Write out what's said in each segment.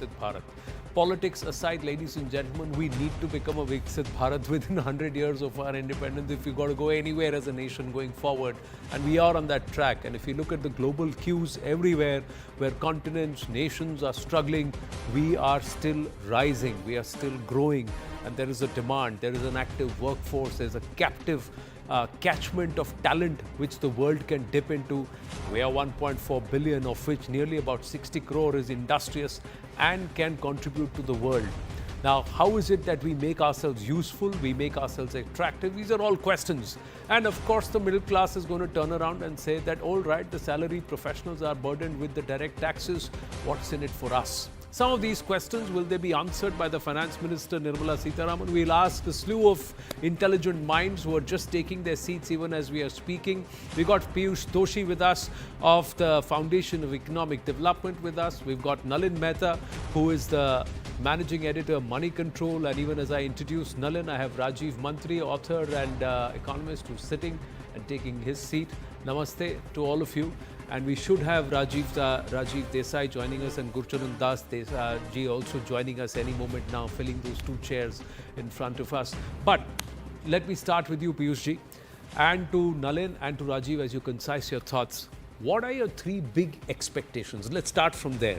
Viksit Bharat. Politics aside, ladies and gentlemen, we need to become a Viksit Bharat within 100 years of our independence if we've got to go anywhere as a nation going forward. And we are on that track. And if you look at the global cues everywhere, where continents, nations are struggling, we are still rising, we are still growing. And there is a demand, there is an active workforce, there's a captive catchment of talent which the world can dip into. We are 1.4 billion, of which nearly about 60 crore is industrious and can contribute to the world. Now, how is it that we make ourselves useful, we make ourselves attractive? These are all questions. And of course, the middle class is going to turn around and say that, all right, the salaried professionals are burdened with the direct taxes. What's in it for us? Some of these questions, will they be answered by the Finance Minister Nirmala Sitharaman? We'll ask a slew of intelligent minds who are just taking their seats even as we are speaking. We got Piyush Doshi with us of the Foundation of Economic Development with us. We've got Nalin Mehta, who is the Managing Editor of Money Control. And even as I introduce Nalin, I have Rajiv Mantri, author and economist, who's sitting and taking his seat. Namaste to all of you. And we should have Rajiv Desai joining us and Gurcharan Das ji also joining us any moment now, filling those two chairs in front of us. But let me start with you, Piyush ji, and to Nalin and to Rajiv as you concise your thoughts. What are your three big expectations? Let's start from there.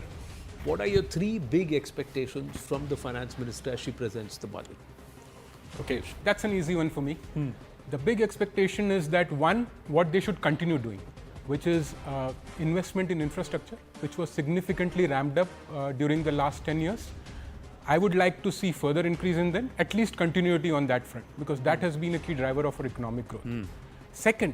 What are your three big expectations from the Finance Minister as she presents the budget? Okay, that's an easy one for me. The big expectation is that, one, what they should continue doing, which is investment in infrastructure, which was significantly ramped up during the last 10 years. I would like to see further increase in them, at least continuity on that front, because that has been a key driver of our economic growth. Second,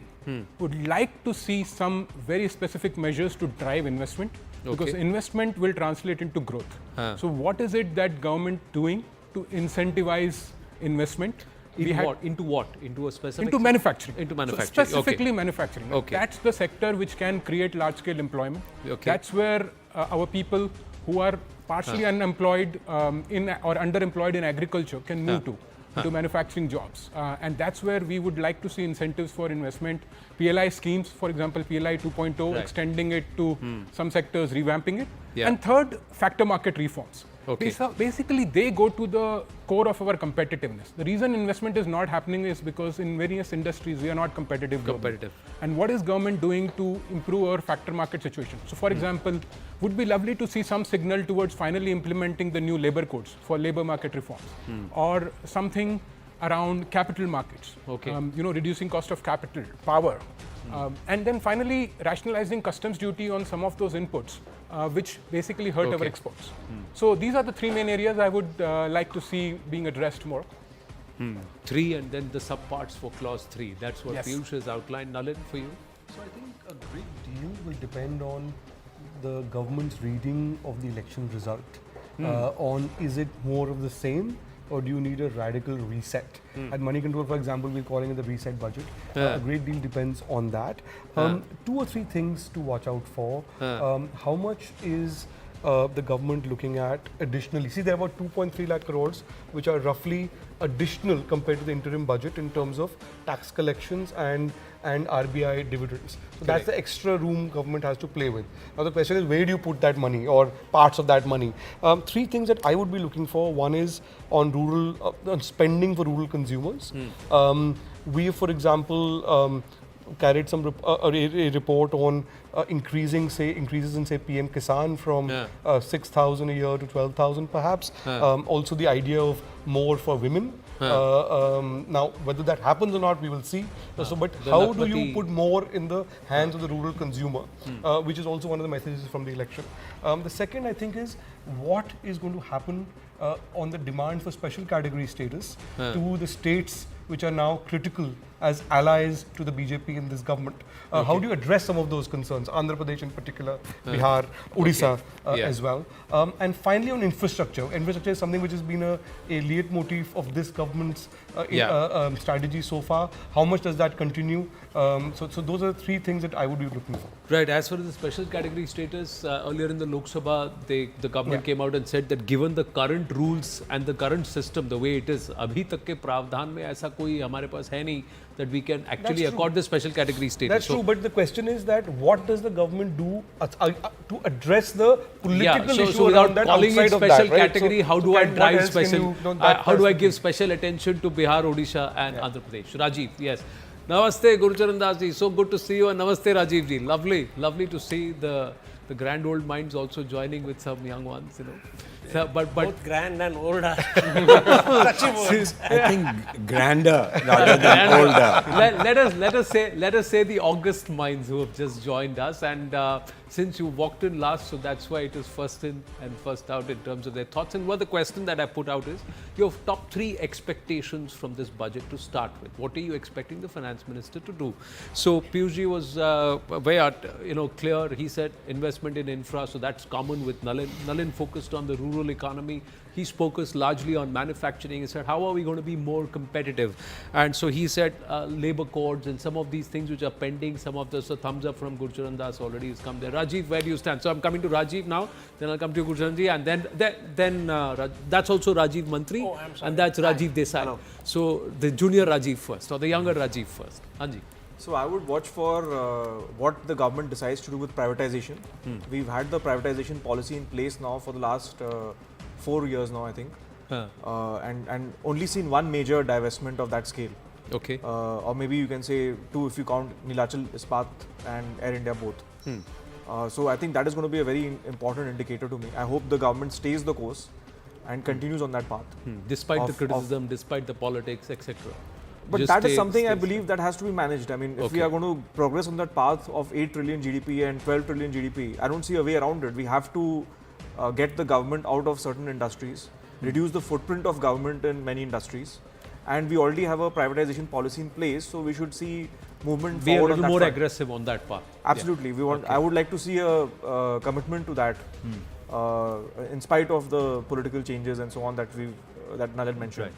would like to see some very specific measures to drive investment, because investment will translate into growth. So what is it that government doing to incentivize investment? Into what? Into a specific... Into manufacturing. Into manufacturing. So specifically manufacturing. That's the sector which can create large-scale employment. That's where our people who are partially unemployed or underemployed in agriculture can move to manufacturing jobs. And that's where we would like to see incentives for investment. PLI schemes, for example, PLI 2.0, extending it to some sectors, revamping it. And third, factor market reforms. Basically, they go to the core of our competitiveness. The reason investment is not happening is because in various industries, we are not competitive. And what is government doing to improve our factor market situation? So, for example, would be lovely to see some signal towards finally implementing the new labor codes for labor market reforms, or something around capital markets, reducing cost of capital, power. And then finally, rationalizing customs duty on some of those inputs, which basically hurt our exports. So these are the three main areas I would like to see being addressed more. Three, and then the subparts for clause 3. That's what Piyush has outlined. Nalin, for you? So I think a great deal will depend on the government's reading of the election result. On is it more of the same, or do you need a radical reset? At Money Control, for example, we're calling it the reset budget. A great deal depends on that. 2 or 3 things to watch out for. How much is the government looking at additionally? See, there are about 2.3 lakh crores, which are roughly additional compared to the interim budget in terms of tax collections and RBI dividends. So that's the extra room government has to play with. Now the question is, where do you put that money or parts of that money? 3 things that I would be looking for. One is on rural, on spending for rural consumers. We, for example, carried some a report on increases in say PM Kisan from 6,000 a year to 12,000 perhaps. Also the idea of more for women. Now whether that happens or not, we will see. But how do you put more in the hands of the rural consumer, which is also one of the messages from the election. The second, I think, is what is going to happen on the demand for special category status to the states which are now critical as allies to the BJP in this government. How do you address some of those concerns? Andhra Pradesh in particular, Bihar, Odisha as well. And finally on infrastructure. Infrastructure is something which has been a leitmotif of this government's strategy so far. How much does that continue? So those are 3 things that I would be looking for. Right. As far as the special category status, earlier in the Lok Sabha, the government came out and said that given the current rules and the current system, the way it is, abhi tak ke pravdhan mein aisa koi hamare paas hai nahi that we can actually accord the special category status. That's true, but the question is that what does the government do to address the political issue so around without that calling it outside of special that, right? category, how do so I what drive else can special? you- no, How do I that's give the special attention to Bihar, Odisha, and Andhra Pradesh? Rajiv, yes. Namaste, Gurucharan Das ji. So good to see you, and Namaste, Rajiv ji. Lovely, lovely to see the grand old minds also joining with some young ones, you know. So, but Both grand and old are touchy words. I think grander rather than older. let us say the August minds who have just joined us, and since you walked in last, so that's why it is first in and first out in terms of their thoughts. And what the question that I put out is your top 3 expectations from this budget to start with. What are you expecting the finance minister to do? So Piyush ji was very clear. He said investment in infra, so that's common with Nalin. Nalin focused on the rural economy. He focused largely on manufacturing. He said, how are we going to be more competitive? And so he said labor codes and some of these things which are pending, some of the thumbs up from Gurucharan Das already has come there. Rajiv, where do you stand? So I'm coming to Rajiv now, then I'll come to Gurucharan ji, and then that's also Rajiv Mantri, and that's Rajiv Desai. Hello. So the junior Rajiv first, or the younger Rajiv first. Anji. So I would watch for what the government decides to do with privatization. We've had the privatization policy in place now for the last 4 years now, I think, and only seen one major divestment of that scale. Okay. Or maybe you can say 2 if you count Neelachal Ispat and Air India both. So I think that is going to be a very important indicator to me. I hope the government stays the course and continues on that path. Despite the criticism, despite the politics, etc. But that is something I believe that has to be managed. I mean, if we are going to progress on that path of 8 trillion GDP and 12 trillion GDP, I don't see a way around it. We have to get the government out of certain industries, reduce the footprint of government in many industries, and we already have a privatization policy in place, so we should see movement Be a forward little on that more front. aggressive on that path. Absolutely, we want. I would like to see a commitment to that, in spite of the political changes and so on that that Nalin mentioned.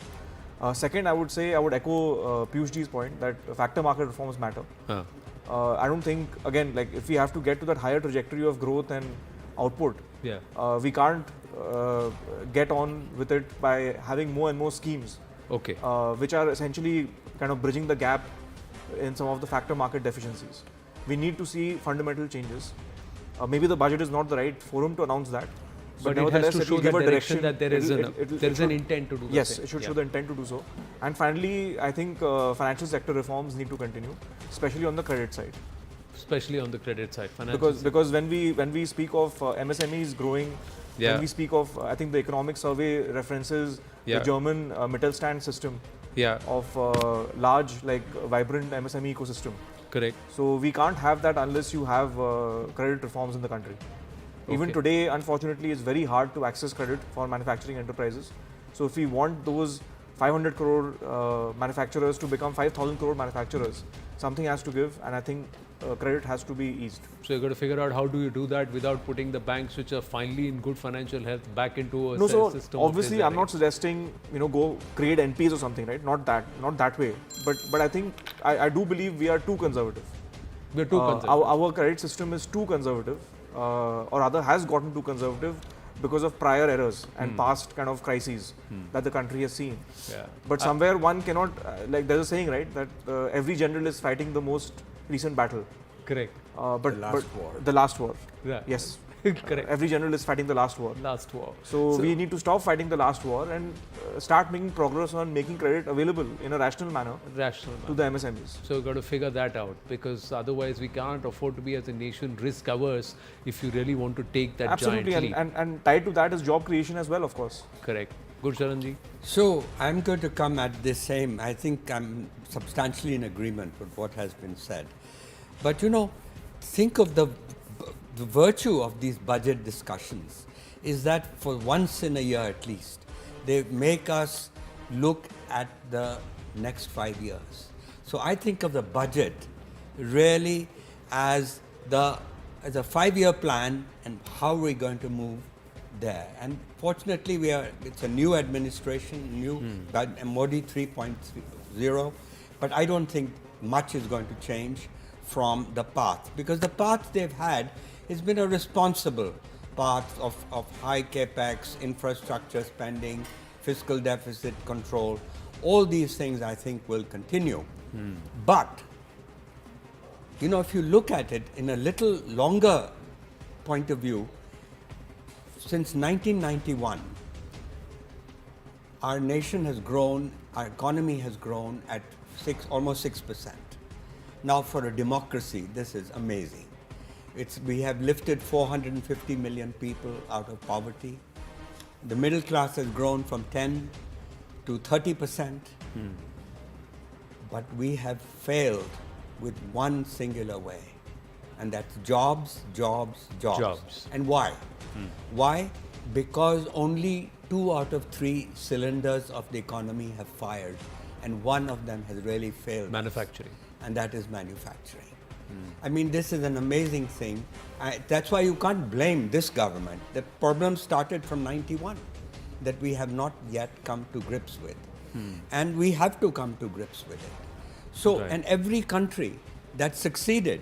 Right. Second, I would say I would echo Piyush ji's point that factor market reforms matter. I don't think, again, like if we have to get to that higher trajectory of growth and output, we can't get on with it by having more and more schemes, which are essentially kind of bridging the gap in some of the factor market deficiencies. We need to see fundamental changes. Maybe the budget is not the right forum to announce that. But it has to show that direction that there is an intent to do that. Yes, it should show the intent to do so. And finally, I think financial sector reforms need to continue, especially on the credit side. Especially on the credit side. Because when we speak of MSMEs growing, when we speak of, I think the economic survey references the German Mittelstand system of large, like vibrant MSME ecosystem. Correct. So we can't have that unless you have credit reforms in the country. Even today, unfortunately, it's very hard to access credit for manufacturing enterprises. So if we want those 500 crore manufacturers to become 5,000 crore manufacturers, something has to give, and I think credit has to be eased. So you've got to figure out how do you do that without putting the banks which are finally in good financial health back into a system. Obviously, I'm not suggesting go create NPs or something, right? Not that way. But I think I do believe we are too conservative. We're too conservative. Our credit system is too conservative, or rather has gotten too conservative because of prior errors and past kind of crises that the country has seen. But somewhere one cannot, like there's a saying, right, that every general is fighting the most recent battle. Correct. The last war. Yeah. Yes. Correct. Every general is fighting the last war. So we need to stop fighting the last war and start making progress on making credit available in a rational manner to the MSMEs. So we've got to figure that out, because otherwise we can't afford to be as a nation risk averse if you really want to take that giant leap. And tied to that is job creation as well, of course. Correct. Gurucharan ji. So I'm going to come at this same. I think I'm substantially in agreement with what has been said. But think of the virtue of these budget discussions is that for once in a year at least, they make us look at the next 5 years. So I think of the budget really as a 5-year plan and how we're going to move there. And fortunately, it's a new administration, Modi 3.0, but I don't think much is going to change from the path, because the path they've had has been a responsible path of high capex, infrastructure spending, fiscal deficit control. All these things I think will continue. But, you know, if you look at it in a little longer point of view, since 1991, our nation has grown, our economy has grown at almost 6%. Now for a democracy, this is amazing. We have lifted 450 million people out of poverty. The middle class has grown from 10 to 30%. But we have failed with one singular way, and that's jobs, jobs, jobs. Jobs. And why? Why? Because only 2 out of 3 cylinders of the economy have fired, and one of them has really failed. Manufacturing. And that is manufacturing. I mean, this is an amazing thing. That's why you can't blame this government. The problem started from 91 that we have not yet come to grips with. And we have to come to grips with it. So, Right. and every country that succeeded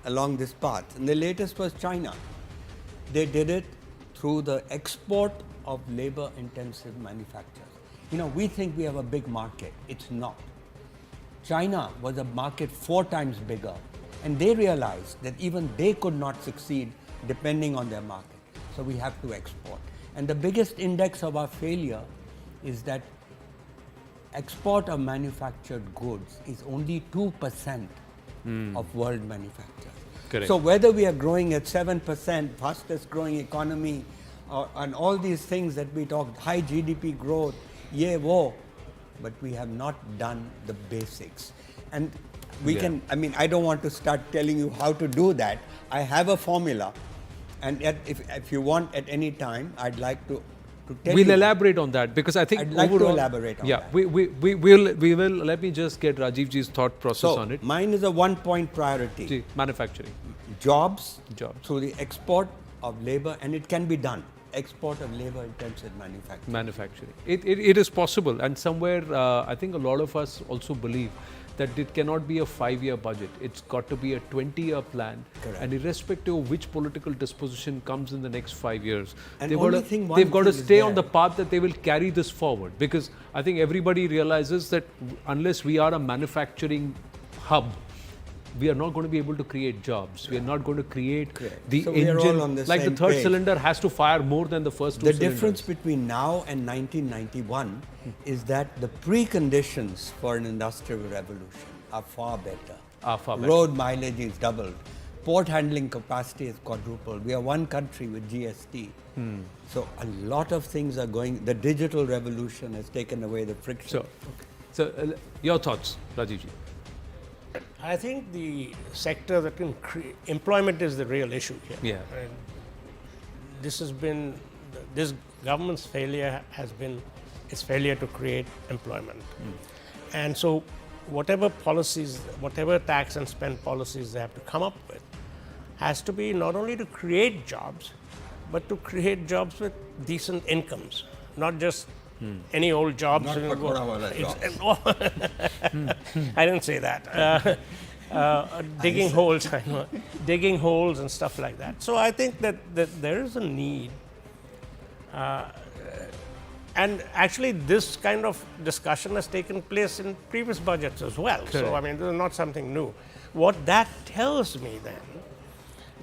along this path, and the latest was China. They did it through the export of labor-intensive manufacturers. You know, we think we have a big market. It's not. China was a market 4 times bigger, and they realized that even they could not succeed depending on their market. So we have to export. And the biggest index of our failure is that export of manufactured goods is only 2% of world manufacture. Correct. So whether we are growing at 7%, fastest growing economy, and all these things that we talked, high GDP growth, ye wo, but we have not done the basics. And we can, I mean, I don't want to start telling you how to do that. I have a formula, and if you want at any time, I'd like to tell you. We'll elaborate on that, because I think I'd like to elaborate on that. we will. Let me just get Rajiv ji's thought process on it. Mine is a 1-point priority. Ji, manufacturing. Jobs, Jobs. through the export of labor, and it can be done. Export of labor-intensive manufacturing. Manufacturing. It is possible, and somewhere I think a lot of us also believe that it cannot be a 5-year budget. It's got to be a 20-year plan. Correct. And irrespective of which political disposition comes in the next 5 years, And they've only got to, thing- one they've got to thing is stay on there. the path that they will carry this forward. Because I think everybody realizes that unless we are a manufacturing hub, we are not going to be able to create jobs. We are not going to create Correct. the So we are engine. all on the Like the same third page. cylinder has to fire more than the first 2 The cylinders. difference between now and 1991 is that the preconditions for an industrial revolution are far better. Road mileage is doubled. Port handling capacity is quadrupled. We are one country with GST. So a lot of things are going. The digital revolution has taken away the friction. So your thoughts, Rajiv ji? I think the sector that can create employment is the real issue here. Yeah. And this has been, this government's failure has been its failure to create employment. And so whatever policies, whatever tax and spend policies they have to come up with has to be not only to create jobs, but to create jobs with decent incomes, not just any old jobs. Not pakora wala jobs. I didn't say that. Digging holes, I know, digging holes and stuff like that. So I think that there is a need, and actually this kind of discussion has taken place in previous budgets as well. So I mean, this is not something new. What that tells me then,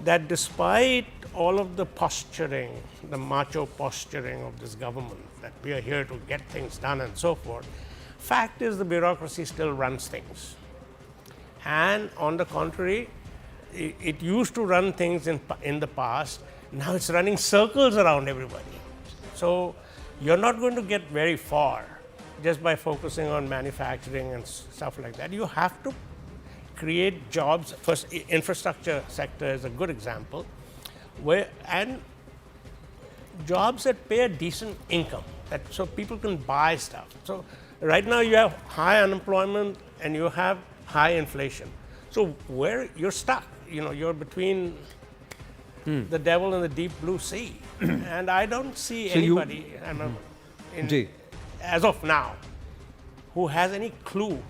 that despite all of the posturing, the macho posturing of this government, that we are here to get things done and so forth, fact is the bureaucracy still runs things. And on the contrary, it used to run things in the past, now it's running circles around everybody. So you're not going to get very far just by focusing on manufacturing and stuff like that. You have to create jobs. First, infrastructure sector is a good example, and jobs that pay a decent income, so people can buy stuff. So right now you have high unemployment and you have high inflation. So where you're stuck, you're between the devil and the deep blue sea. And I don't see anybody as of now who has any clue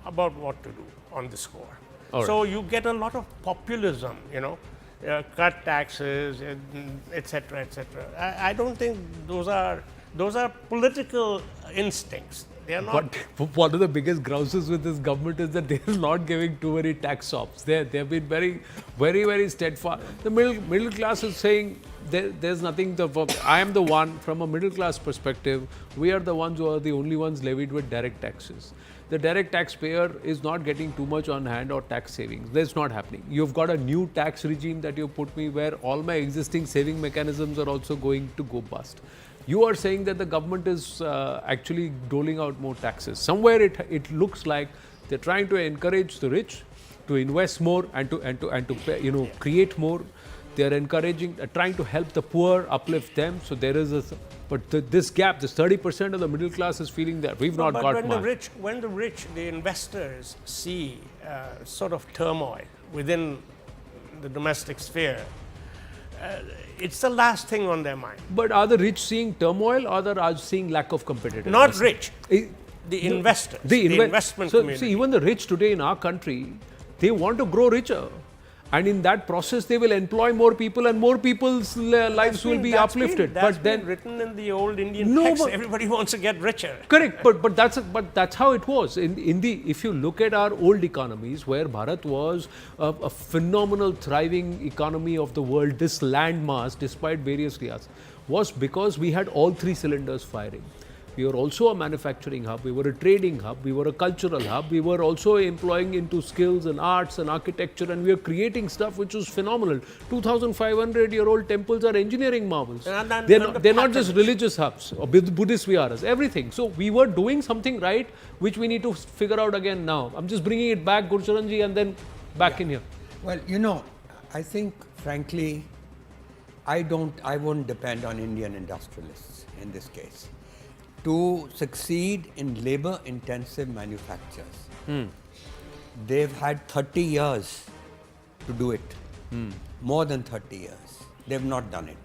about what to do on this score. So you get a lot of populism, cut taxes, etc., etc. I don't think those are political instincts They are not. But one of the biggest grouses with this government is that they are not giving too many tax stops. They have been very steadfast. The middle class is saying there's nothing. I am the one, from a middle class perspective, we are the ones who are the only ones levied with direct taxes. The direct taxpayer is not getting too much on hand or tax savings. That's not happening. You've got a new tax regime that you put me where all my existing saving mechanisms are also going to go bust. You are saying that the government is actually doling out more taxes. Somewhere it looks like they're trying to encourage the rich to invest more and to pay, create more. They're encouraging, trying to help the poor, uplift them. So there is this gap, this 30% of the middle class is feeling that we've not got much. When the rich, the investors see sort of turmoil within the domestic sphere, it's the last thing on their mind. But are the rich seeing turmoil or are they seeing lack of competitiveness? Not rich. The investors, the investment community. See, even the rich today in our country, they want to grow richer. And in that process, they will employ more people and more people's lives will be uplifted. That's been written in the old Indian text. Everybody wants to get richer. Correct, but that's how it was. If you look at our old economies, where Bharat was a phenomenal, thriving economy of the world, this landmass, despite various years, was because we had all three cylinders firing. We were also a manufacturing hub, we were a trading hub, we were a cultural hub, we were also employing into skills and arts and architecture, and we were creating stuff which was phenomenal. 2,500-year-old temples are engineering marvels. They're not just religious hubs or Buddhist viharas, everything. So we were doing something right, which we need to figure out again now. I'm just bringing it back, Gurcharanji, and then back in here. Well, I think, frankly, I won't depend on Indian industrialists in this case. To succeed in labor-intensive manufactures, they've had 30 years to do it. More than 30 years. They've not done it.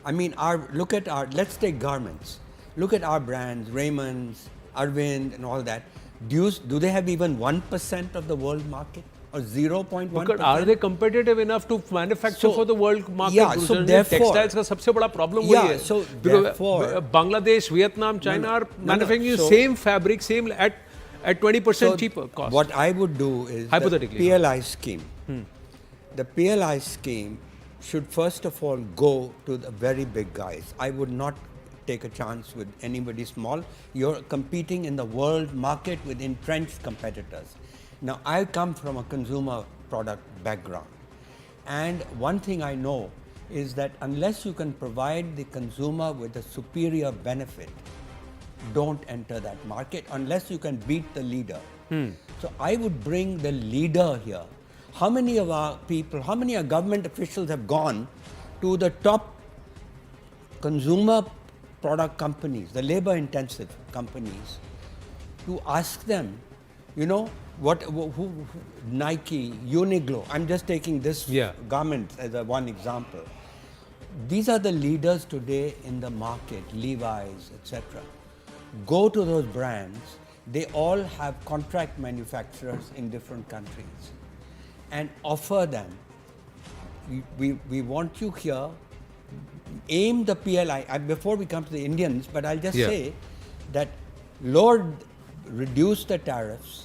I mean, let's take garments. Look at our brands, Raymond's, Arvind and all that. Do they have even 1% of the world market? Or 0.1%? But are they competitive enough to manufacture for the world market? Yeah, so therefore, textiles का सबसे बड़ा problem yeah, वही है. so because therefore, Bangladesh, Vietnam, China are manufacturing the same fabric, same at 20% cheaper cost. What I would do is hypothetically, the PLI scheme. The PLI scheme should first of all go to the very big guys. I would not take a chance with anybody small. You're competing in the world market with entrenched competitors. Now, I come from a consumer product background, and one thing I know is that unless you can provide the consumer with a superior benefit, don't enter that market unless you can beat the leader. So I would bring the leader here. How many of our people, how many of government officials have gone to the top consumer product companies, the labor intensive companies, to ask them, who Nike, Uniqlo, I'm just taking this garment as one example. These are the leaders today in the market, Levi's, etc. Go to those brands, they all have contract manufacturers in different countries, and offer them, we want you here, aim the PLI, before we come to the Indians, but I'll just say that reduce the tariffs,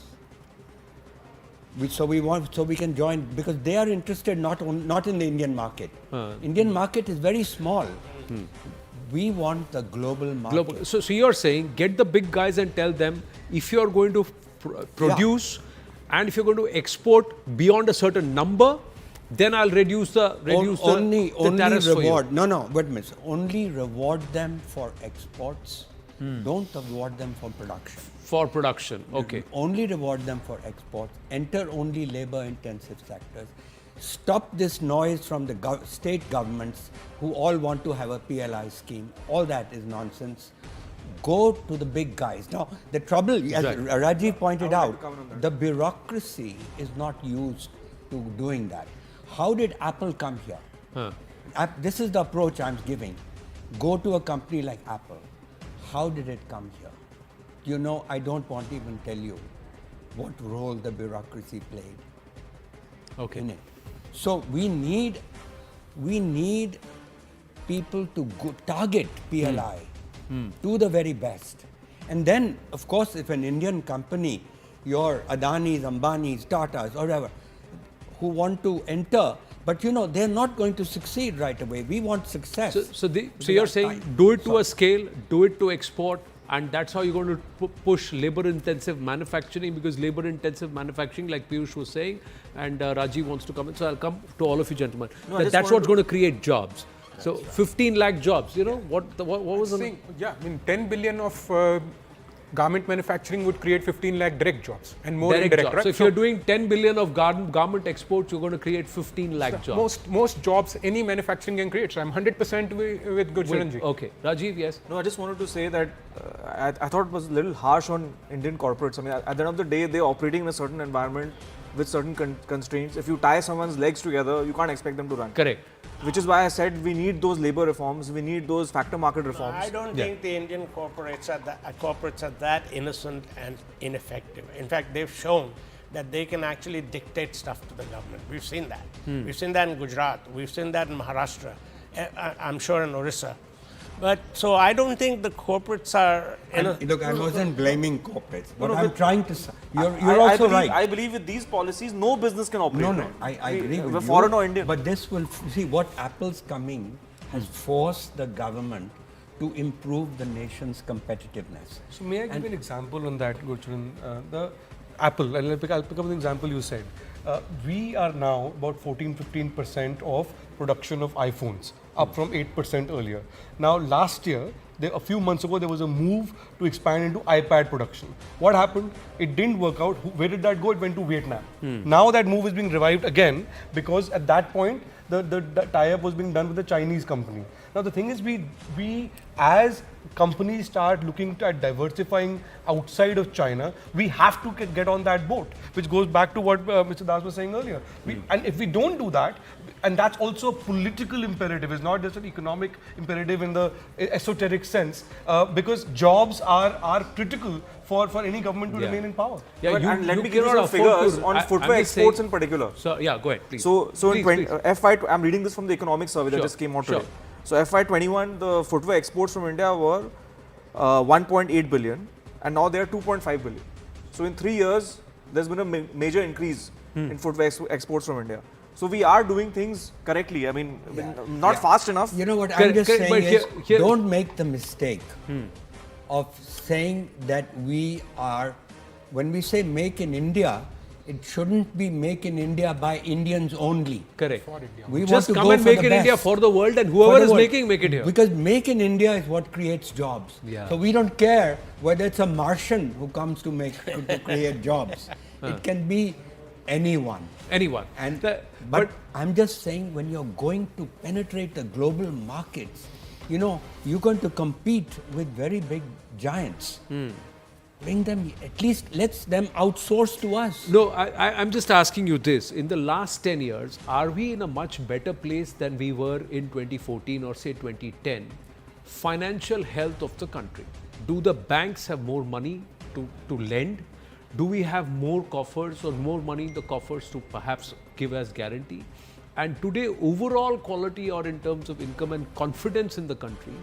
so we can join, because they are interested not in the Indian market. Indian market is very small. We want the global market. So you're saying get the big guys and tell them, if you're going to produce and if you're going to export beyond a certain number, then I'll reduce the tariffs reward. for you. No, wait a minute. Only reward them for exports. Don't reward them for production. For production, okay. Only reward them for exports. Enter only labor-intensive sectors. Stop this noise from the state governments who all want to have a PLI scheme. All that is nonsense. Go to the big guys. Now, the trouble, as Rajiv pointed out, the bureaucracy is not used to doing that. How did Apple come here? This is the approach I'm giving. Go to a company like Apple. How did it come here? I don't want to even tell you what role the bureaucracy played in it. So we need people to target PLI to the very best And then, of course, if an Indian company, your Adanis, Ambanis, Tatas, or whatever, who want to enter, but they're not going to succeed right away. We want success. So you're saying do it to a scale, do it to export, and that's how you're going to push labor-intensive manufacturing, because labor-intensive manufacturing, like Piyush was saying, and Rajiv wants to come in. So I'll come to all of you gentlemen. That's what's going to create jobs. So 15 lakh jobs, what was the... Yeah, 10 billion of garment manufacturing would create 15 lakh direct jobs and more indirect jobs. Right? So if you're doing 10 billion of garment exports, you're going to create 15 lakh jobs. Most jobs any manufacturing can create. So I'm 100% with Gurcharanji. Okay. Rajiv, yes? No, I just wanted to say that I thought it was a little harsh on Indian corporates. I mean, at the end of the day, they're operating in a certain environment with certain constraints. If you tie someone's legs together, you can't expect them to run. Correct. Which is why I said we need those labor reforms, we need those factor market reforms. I don't think the Indian corporates are that innocent and ineffective. In fact, they've shown that they can actually dictate stuff to the government. We've seen that. We've seen that in Gujarat. We've seen that in Maharashtra. I'm sure in Orissa. But so I don't think the corporates are. Look, I wasn't blaming corporates, but I'm trying to. You're also right. I believe with these policies, no business can operate. No, I agree with you. Foreign or Indian. But this will see what Apple's coming has forced the government to improve the nation's competitiveness. So may I give an example on that, Gurcharan? The Apple, I'll pick up an example you said. We are now about 14-15% of production of iPhones, up from 8% earlier. Now, last year, a few months ago, there was a move to expand into iPad production. What happened? It didn't work out. Where did that go? It went to Vietnam. Now that move is being revived again, because at that point, the tie-up was being done with a Chinese company. Now the thing is, we as companies start looking at diversifying outside of China, we have to get on that boat, which goes back to what Mr. Das was saying earlier. And if we don't do that, and that's also a political imperative, it's not just an economic imperative in the esoteric sense, because jobs are critical for any government to remain in power. Yeah, and let me give you some figures on footwear exports in particular. So yeah, go ahead, please. So please, in I'm reading this from the economic survey that just came out today. So FY21, the footwear exports from India were 1.8 billion, and now they are 2.5 billion. So in 3 years, there's been a major increase in footwear exports from India. So we are doing things correctly. I mean, not fast enough. You know what I'm just saying is, don't make the mistake of saying that we are, when we say make in India, it shouldn't be make in India by Indians only. Correct. We just want to come go and for make the in best. India for the world, and whoever is making, make it here. Because make in India is what creates jobs. Yeah. So we don't care whether it's a Martian who comes to create jobs. It can be anyone. Anyone. But I'm just saying, when you're going to penetrate the global markets, you're going to compete with very big giants. Bring them, at least let them outsource to us. No, I'm just asking you this. In the last 10 years, are we in a much better place than we were in 2014 or say 2010? Financial health of the country. Do the banks have more money to lend? Do we have more coffers or more money in the coffers to perhaps give as guarantee? And today, overall quality or in terms of income and confidence in the country,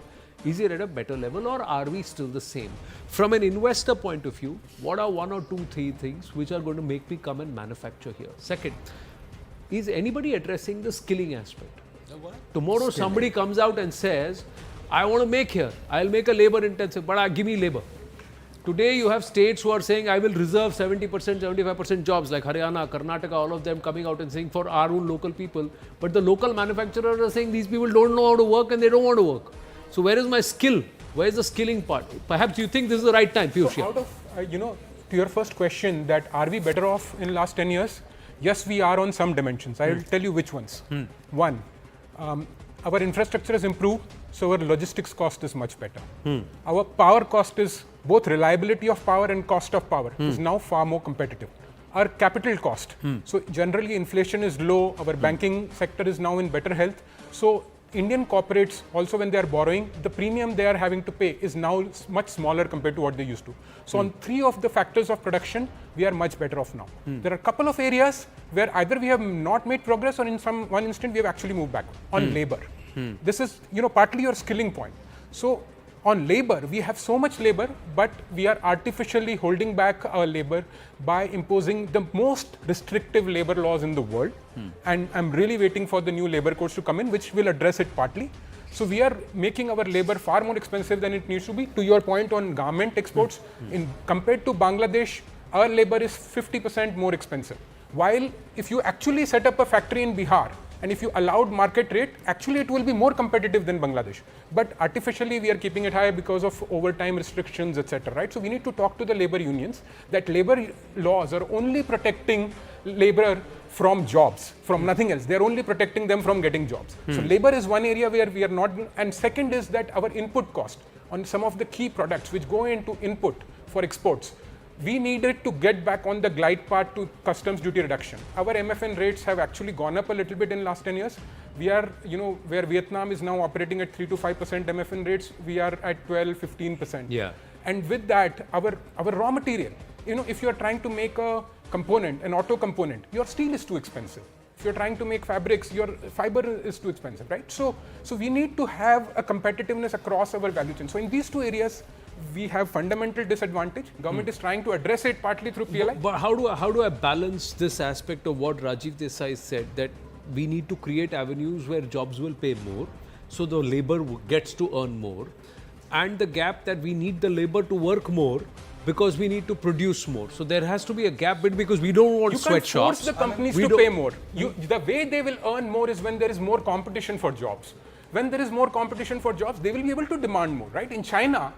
is it at a better level, or are we still the same? From an investor point of view, what are 1 or 2, 3 things which are going to make me come and manufacture here? Second, is anybody addressing the skilling aspect? Tomorrow somebody comes out and says, I want to make here, I'll make a labor intensive, but give me labor. Today you have states who are saying, I will reserve 70%, 75% jobs, like Haryana, Karnataka, all of them coming out and saying for our own local people. But the local manufacturers are saying these people don't know how to work and they don't want to work. So where is my skill? Where is the skilling part? Perhaps you think this is the right time, Piyush. So out of, to your first question, that are we better off in the last 10 years? Yes, we are on some dimensions. I will tell you which ones. One, our infrastructure has improved, so our logistics cost is much better. Our power cost is, both reliability of power and cost of power is now far more competitive. Our capital cost, so generally inflation is low, our banking sector is now in better health. So Indian corporates, also when they are borrowing, the premium they are having to pay is now much smaller compared to what they used to. So on 3 of the factors of production, we are much better off now. There are a couple of areas where either we have not made progress, or in one instant we have actually moved back on labor. This is partly your skilling point. So on labor, we have so much labor, but we are artificially holding back our labor by imposing the most restrictive labor laws in the world. And I'm really waiting for the new labor codes to come in, which will address it partly. So we are making our labor far more expensive than it needs to be. To your point on garment exports, compared to Bangladesh, our labor is 50% more expensive. While if you actually set up a factory in Bihar, and if you allowed market rate, actually it will be more competitive than Bangladesh. But artificially we are keeping it high because of overtime restrictions, etc. Right? So we need to talk to the labor unions that labor laws are only protecting labor from jobs, from nothing else. They're only protecting them from getting jobs. So labor is one area where we are not, and second is that our input cost on some of the key products which go into input for exports, we needed to get back on the glide path to customs duty reduction. Our MFN rates have actually gone up a little bit in last 10 years. We are, where Vietnam is now operating at 3 to 5% MFN rates, we are at 12, 15%. Yeah. And with that, our raw material, if you are trying to make a component, an auto component, your steel is too expensive. If you're trying to make fabrics, your fiber is too expensive, right? So we need to have a competitiveness across our value chain. So in these two areas, we have fundamental disadvantage. Government is trying to address it partly through PLI. But how do I balance this aspect of what Rajiv Desai said, that we need to create avenues where jobs will pay more, so the labor gets to earn more, and the gap that we need the labor to work more because we need to produce more. So there has to be a gap because we don't want sweatshops. You can't force the companies to pay more. The way they will earn more is when there is more competition for jobs. When there is more competition for jobs, they will be able to demand more, right? In China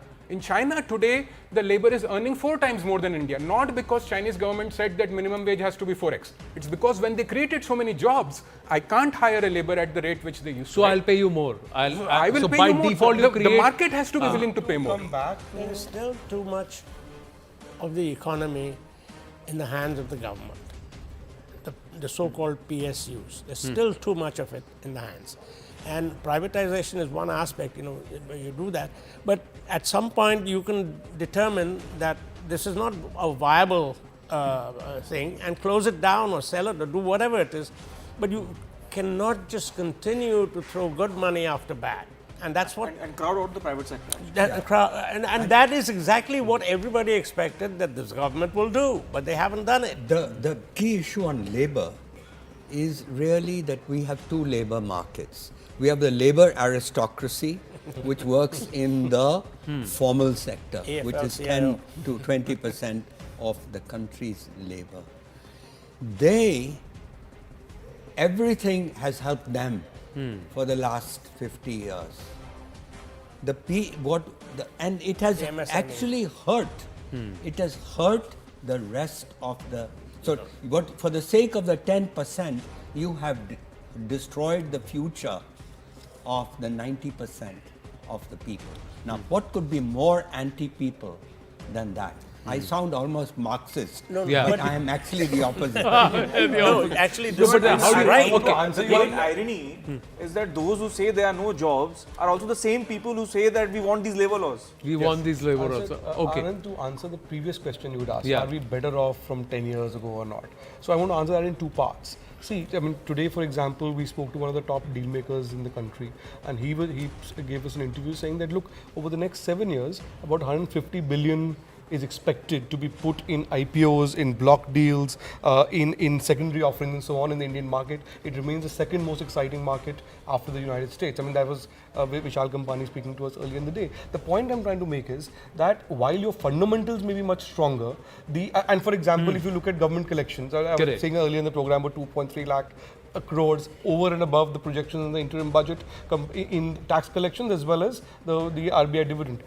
today, the labor is earning 4 times more than India, not because Chinese government said that minimum wage has to be 4x. It's because when they created so many jobs, I can't hire a labor at the rate which they used to. So I'll pay you more. I will so pay by you more. default, The market has to be willing to pay more. There is still too much of the economy in the hands of the government. The so-called PSUs. There's still too much of it in the hands. And privatization is one aspect, you do that. But at some point you can determine that this is not a viable thing and close it down or sell it or do whatever it is. But you cannot just continue to throw good money after bad. And that's what... And crowd out the private sector. And that is exactly what everybody expected that this government will do. But they haven't done it. The key issue on labor is really that we have two labor markets. We have the labor aristocracy, which works in the formal sector, which is 10 to 20% of the country's labor. Everything has helped them for the last 50 years. And it has actually hurt. It has hurt the rest of the... So for the sake of the 10%, you have destroyed the future of the 90% of the people. Now, what could be more anti-people than that? I sound almost Marxist, but I am actually the opposite. No, actually, this is right. The irony is that those who say there are no jobs are also the same people who say that we want these labor laws. We want these labor laws. Okay. Anand, to answer the previous question you would ask, are we better off from 10 years ago or not? So I want to answer that in two parts. See, today, for example, we spoke to one of the top deal makers in the country, and he gave us an interview saying that, look, over the next 7 years, about 150 billion is expected to be put in IPOs, in block deals, in secondary offerings and so on in the Indian market. It remains the second most exciting market after the United States. That was Vishal Kampani speaking to us earlier in the day. The point I'm trying to make is that while your fundamentals may be much stronger, and for example, if you look at government collections, I was saying earlier in the program about 2.3 lakh crores over and above the projections in the interim budget in tax collections as well as the RBI dividend.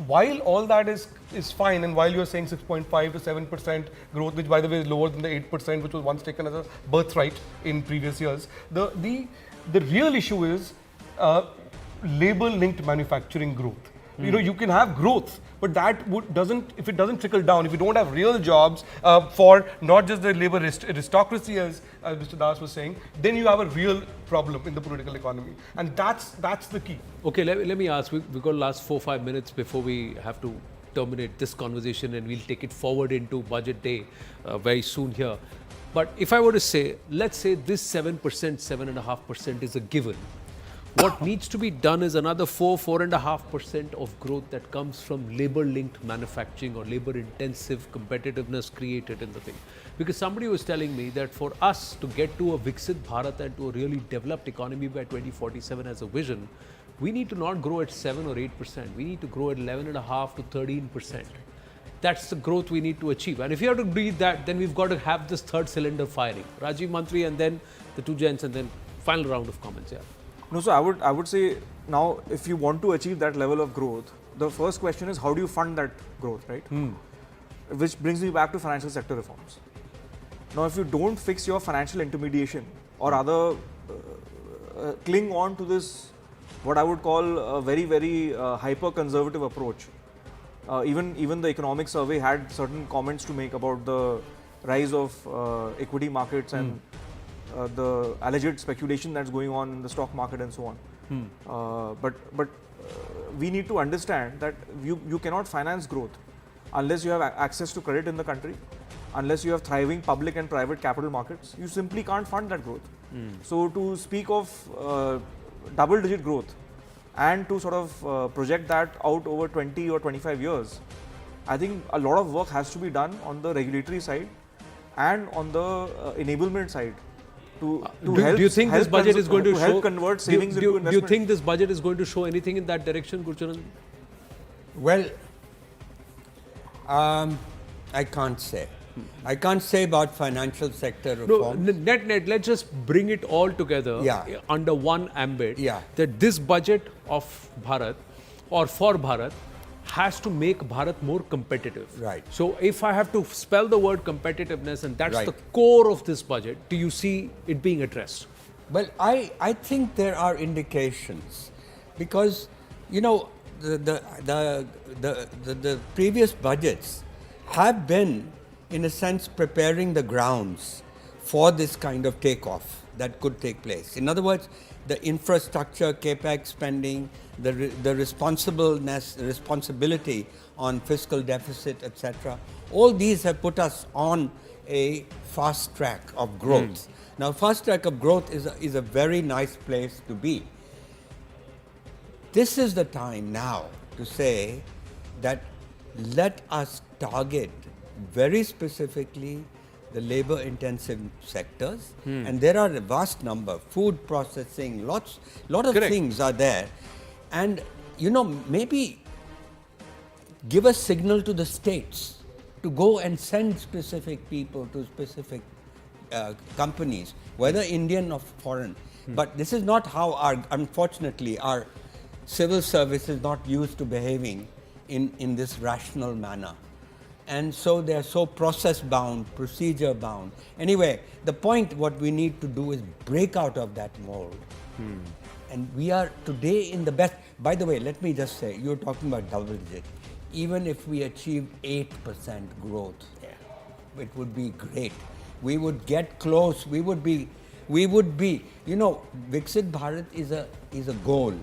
While all that is fine, and while you're saying 6.5 to 7% growth, which by the way is lower than the 8% which was once taken as a birthright in previous years, the real issue is labor-linked manufacturing growth. You can have growth, but if it doesn't trickle down, if you don't have real jobs for not just the labor aristocracy, as Mr. Das was saying, then you have a real problem in the political economy, and that's the key. Okay, let me ask. We've got last 4-5 minutes before we have to terminate this conversation, and we'll take it forward into budget day very soon here. But if I were to say, let's say this 7%, 7.5% is a given, what needs to be done is another 4.5% of growth that comes from labor-linked manufacturing or labor-intensive competitiveness created in the thing. Because somebody was telling me that for us to get to a Viksit Bharat and to a really developed economy by 2047 as a vision, we need to not grow at 7 or 8%. We need to grow at 11.5 to 13%. That's the growth we need to achieve. And if you have to do that, then we've got to have this third cylinder firing. Rajiv Mantri and then the two gents and then final round of comments. Yeah. No, so I would say now if you want to achieve that level of growth, the first question is how do you fund that growth, right? Which brings me back to financial sector reforms. Now, if you don't fix your financial intermediation or rather cling on to this, what I would call a very, very hyper-conservative approach. Even the economic survey had certain comments to make about the rise of equity markets and the alleged speculation that's going on in the stock market and so on. But we need to understand that you cannot finance growth unless you have access to credit in the country, unless you have thriving public and private capital markets. You simply can't fund that growth. So to speak of double-digit growth and to sort of project that out over 20 or 25 years, I think a lot of work has to be done on the regulatory side and on the enablement side to help. Do you think this budget is going to show, help convert savings into investment? Do you think this budget is going to show anything in that direction, Gurcharan? Well, I can't say. I can't say about financial sector reform. No, net, let's just bring it all together under one ambit. That this budget of Bharat or for Bharat has to make Bharat more competitive. Right. So if I have to spell the word competitiveness, and that's the core of this budget, do you see it being addressed? Well, I think there are indications because, you know, the previous budgets have been, in a sense, preparing the grounds for this kind of takeoff that could take place. In other words, the infrastructure, capex spending, the responsibility on fiscal deficit, etc. All these have put us on a fast track of growth. Now, fast track of growth is a very nice place to be. This is the time now to say that let us target very specifically the labor intensive sectors, and there are a vast number, food processing, lot of things are there, and you know, maybe give a signal to the states to go and send specific people to specific companies, whether Indian or foreign. But this is not how unfortunately our civil service is not used to behaving in this rational manner. And so they are so process bound, procedure bound. Anyway, the point what we need to do is break out of that mold. And we are today in the best. By the way, let me just say, you're talking about double digit. Even if we achieve 8% growth, it would be great. We would get close. We would be, you know, Viksit Bharat is a goal.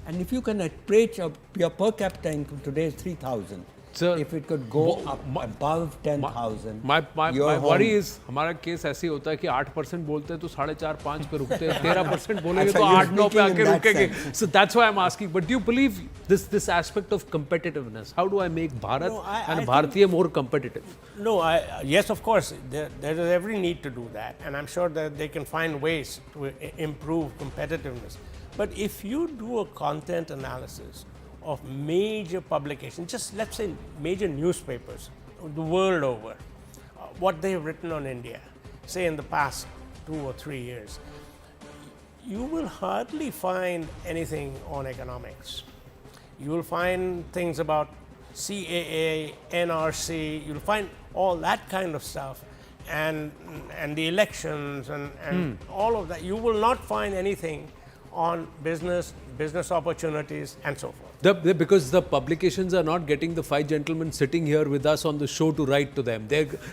And if you can approach your per capita income today is 3,000. If it could go up above 10,000, my worry is, हमारा case ऐसे होता है कि 8% बोलते हैं तो 4.5-5 पे रुकते हैं, 13% बोलेंगे तो 8-9 पे आके रुकेंगे. So that's why I'm asking. But do you believe this aspect of competitiveness? How do I make Bharat and Bharatiya more competitive? No, yes, of course, there is every need to do that, and I'm sure that they can find ways to improve competitiveness. But if you do a content analysis of major publications, just let's say major newspapers the world over, what they have written on India, say in the past 2 or 3 years, you will hardly find anything on economics. You will find things about CAA, NRC, you'll find all that kind of stuff, and the elections and all of that. You will not find anything on business opportunities and so forth. Because the publications are not getting the 5 gentlemen sitting here with us on the show to write to them.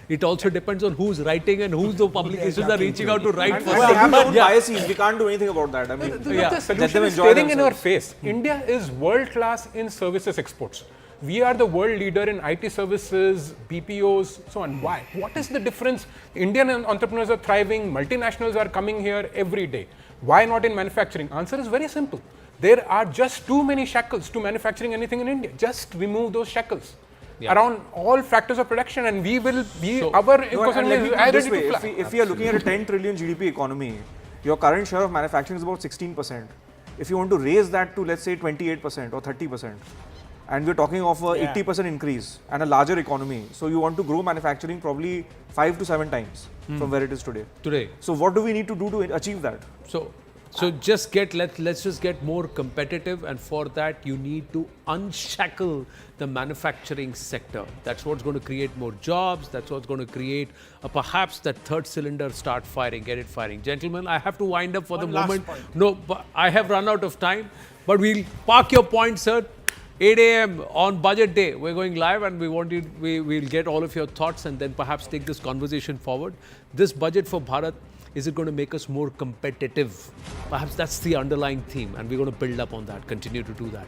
It also depends on who's writing and who the publications are reaching out to write for. Well, they have their own biases. We can't do anything about that. I mean, the solution is staring in our face. India is world class in services exports. We are the world leader in IT services, BPOs, so on. Why? What is the difference? Indian entrepreneurs are thriving, multinationals are coming here every day. Why not in manufacturing? Answer is very simple. there are just too many shackles to manufacturing anything in India. Just remove those shackles around all factors of production, and we will be our ecosystem is ready to fly. If we are looking at a 10 trillion GDP economy, your current share of manufacturing is about 16%. If you want to raise that to, let's say, 28% or 30%, and we're talking of a 80% increase and a larger economy, so you want to grow manufacturing probably 5 to 7 times from where it is today. So what do we need to do to achieve that? So just let's just get more competitive, and for that you need to unshackle the manufacturing sector. That's what's going to create more jobs. That's what's going to create perhaps that third cylinder start firing, get it firing. Gentlemen, I have to wind up for the moment. No, but I have run out of time. But we'll park your point, sir. 8 a.m. on budget day, we're going live, and we'll get all of your thoughts and then perhaps take this conversation forward. This budget for Bharat, is it going to make us more competitive? Perhaps that's the underlying theme, and we're going to build up on that, continue to do that.